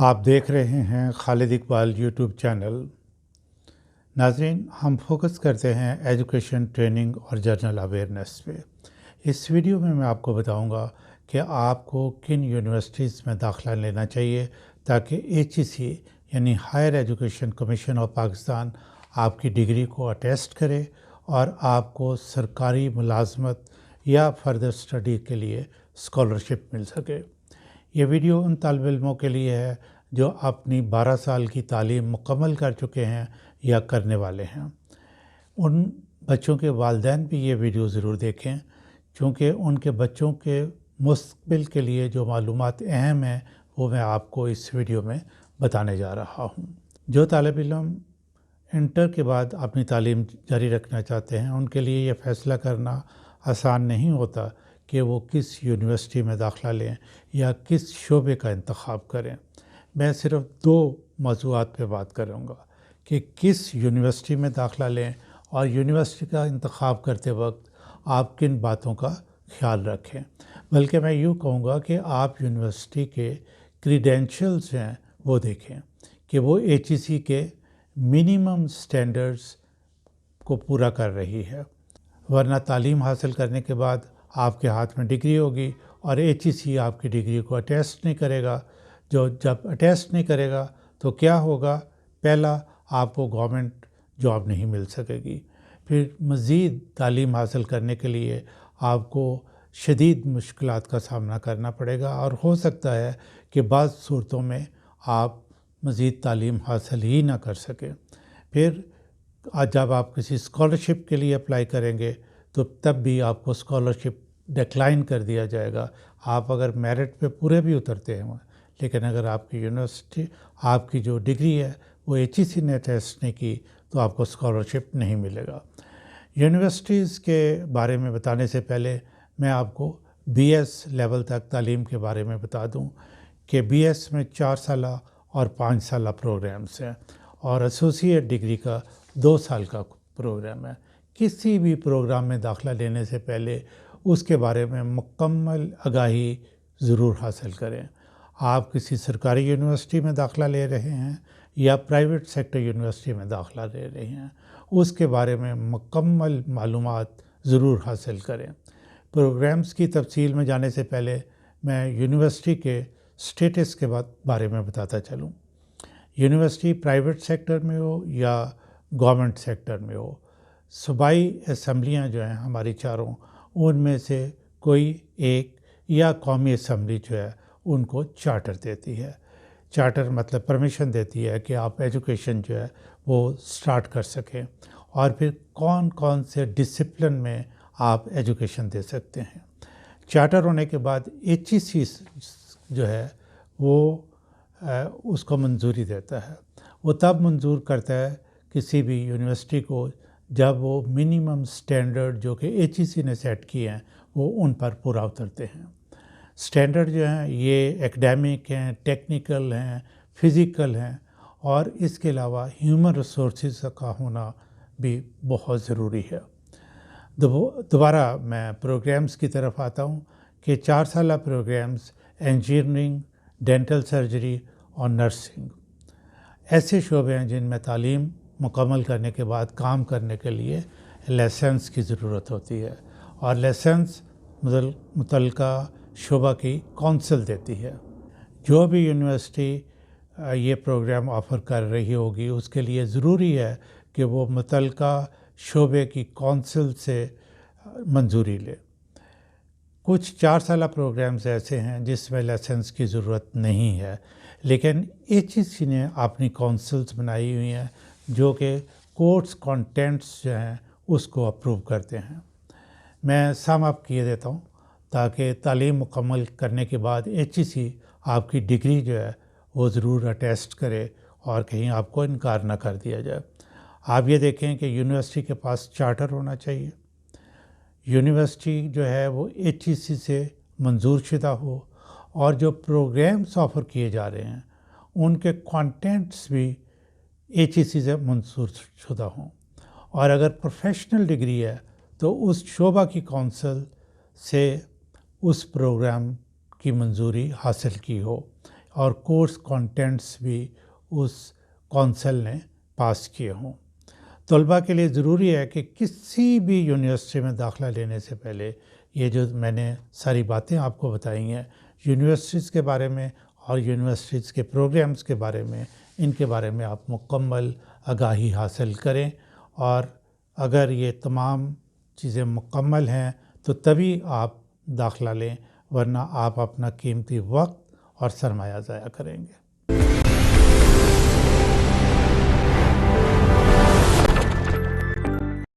आप देख रहे हैं खालिद इकबाल यूट्यूब चैनल। नाज़रीन, हम फोकस करते हैं एजुकेशन, ट्रेनिंग और जनरल अवेयरनेस पे। इस वीडियो में मैं आपको बताऊंगा कि आपको किन यूनिवर्सिटीज़ में दाखिला लेना चाहिए ताकि HEC यानी higher education commission of Pakistan आपकी डिग्री को अटेस्ट करे और आपको सरकारी मुलाजमत या फर्दर स्टडी के लिए स्कॉलरशिप मिल सके। ये वीडियो उन तालिब इल्मों के लिए है जो अपनी 12 साल की तालीम मुकम्मल कर चुके हैं या करने वाले हैं। उन बच्चों के वालिदैन भी ये वीडियो ज़रूर देखें, क्योंकि उनके बच्चों के मुस्तक़बिल के लिए जो मालूमात अहम हैं वो मैं आपको इस वीडियो में बताने जा रहा हूँ। जो तालिब इल्म इंटर के बाद अपनी तालीम जारी रखना चाहते हैं, उनके लिए ये फ़ैसला करना आसान नहीं होता कि वो किस यूनिवर्सिटी में दाखिला लें या किस शोबे का इंतख़ाब करें। मैं सिर्फ 2 मौज़ूआत पे बात करूँगा कि किस यूनिवर्सिटी में दाखिला लें और यूनिवर्सिटी का इंतख़ाब करते वक्त आप किन बातों का ख्याल रखें। बल्कि मैं यूँ कहूँगा कि आप यूनिवर्सिटी के क्रीडेंशियल्स हैं वो देखें कि वो HEC के मिनिमम स्टैंडर्ड्स को पूरा कर रही है, वरना तालीम हासिल करने के बाद आपके हाथ में डिग्री होगी और HEC आपकी डिग्री को अटेस्ट नहीं करेगा। जब अटेस्ट नहीं करेगा तो क्या होगा? पहला, आपको गवर्नमेंट जॉब नहीं मिल सकेगी। फिर मज़ीद तालीम हासिल करने के लिए आपको शदीद मुश्किलात का सामना करना पड़ेगा और हो सकता है कि बाज़ सूरतों में आप मज़ीद तालीम हासिल ही ना कर सकें। फिर जब आप किसी स्कॉलरशिप के लिए अप्लाई करेंगे तो तब भी आपको स्कॉलरशिप डिक्लाइन कर दिया जाएगा। आप अगर मेरिट पे पूरे भी उतरते हैं, लेकिन अगर आपकी यूनिवर्सिटी आपकी जो डिग्री है वो HEC ने टेस्ट नहीं की तो आपको स्कॉलरशिप नहीं मिलेगा। यूनिवर्सिटीज़ के बारे में बताने से पहले मैं आपको BS लेवल तक तालीम के बारे में बता दूं कि BS में 4 साल और 5 साल प्रोग्राम्स हैं और एसोसिएट डिग्री का 2 साल का प्रोग्राम है। किसी भी प्रोग्राम में दाखिला लेने से पहले उसके बारे में मुकम्मल आगाही ज़रूर हासिल करें। आप किसी सरकारी यूनिवर्सिटी में दाखिला ले रहे हैं या प्राइवेट सेक्टर यूनिवर्सिटी में दाखिला ले रहे हैं, उसके बारे में मुकम्मल मालूमात ज़रूर हासिल करें। प्रोग्राम्स की तफसील में जाने से पहले मैं यूनिवर्सिटी के स्टेटस के बारे में बताता चलूँ। यूनिवर्सिटी प्राइवेट सेक्टर में हो या गवर्नमेंट सेक्टर में हो, सूबाई असम्बलियाँ जो हैं हमारी चारों, उनमें से कोई एक या कौमी असम्बली जो है उनको चार्टर देती है। चार्टर मतलब परमिशन देती है कि आप एजुकेशन जो है वो स्टार्ट कर सकें और फिर कौन कौन से डिसिप्लिन में आप एजुकेशन दे सकते हैं। चार्टर होने के बाद HEC जो है वो उसको मंजूरी देता है। वो तब मंजूर करता है किसी भी यूनिवर्सिटी को जब वो मिनिमम स्टैंडर्ड जो कि HEC ने सेट किए हैं वो उन पर पूरा उतरते हैं। स्टैंडर्ड जो हैं ये एकेडमिक हैं, टेक्निकल हैं, फ़िज़िकल हैं और इसके अलावा ह्यूमन रिसोर्सेज का होना भी बहुत ज़रूरी है। दोबारा मैं प्रोग्राम्स की तरफ आता हूँ कि 4 साल प्रोग्राम्स इंजीनियरिंग, डेंटल सर्जरी और नर्सिंग ऐसे शोबे हैं जिनमें तालीम मुकम्मल करने के बाद काम करने के लिए लाइसेंस की ज़रूरत होती है और लाइसेंस मुतल्लिका शोबा की कौंसिल देती है। जो भी यूनिवर्सिटी ये प्रोग्राम ऑफ़र कर रही होगी उसके लिए ज़रूरी है कि वो मुतल्लिका शोबे की कौंसिल से मंजूरी ले। कुछ 4 साल प्रोग्राम्स ऐसे हैं जिसमें लाइसेंस की ज़रूरत नहीं है, लेकिन HEC ने अपनी कौंसिल्स बनाई हुई हैं जो कि कोर्स कंटेंट्स जो हैं उसको अप्रूव करते हैं। मैं सम अप किए देता हूँ ताकि तालीम मुकम्मल करने के बाद HEC आपकी डिग्री जो है वो ज़रूर अटेस्ट करे और कहीं आपको इनकार ना कर दिया जाए। आप ये देखें कि यूनिवर्सिटी के पास चार्टर होना चाहिए, यूनिवर्सिटी जो है वो HEC से मंजूर शुदा हो और जो प्रोग्राम्स ऑफ़र किए जा रहे हैं उनके कंटेंट्स भी HEC से मंजूर शुदा हों और अगर प्रोफेशनल डिग्री है तो उस शोबा की कौंसिल से उस प्रोग्राम की मंजूरी हासिल की हो। اور کورس کانٹینٹس بھی اس کونسل نے پاس کیے ہوں۔ طلباء کے لیے ضروری ہے کہ کسی بھی یونیورسٹی میں داخلہ لینے سے پہلے یہ جو میں نے ساری باتیں آپ کو بتائی ہیں یونیورسٹیز کے بارے میں اور یونیورسٹیز کے پروگرامز کے بارے میں، ان کے بارے میں آپ مکمل آگاہی حاصل کریں، اور اگر یہ تمام چیزیں مکمل ہیں تو تبھی آپ داخلہ لیں، ورنہ آپ اپنا قیمتی وقت اور سرمایہ ضائع کریں گے۔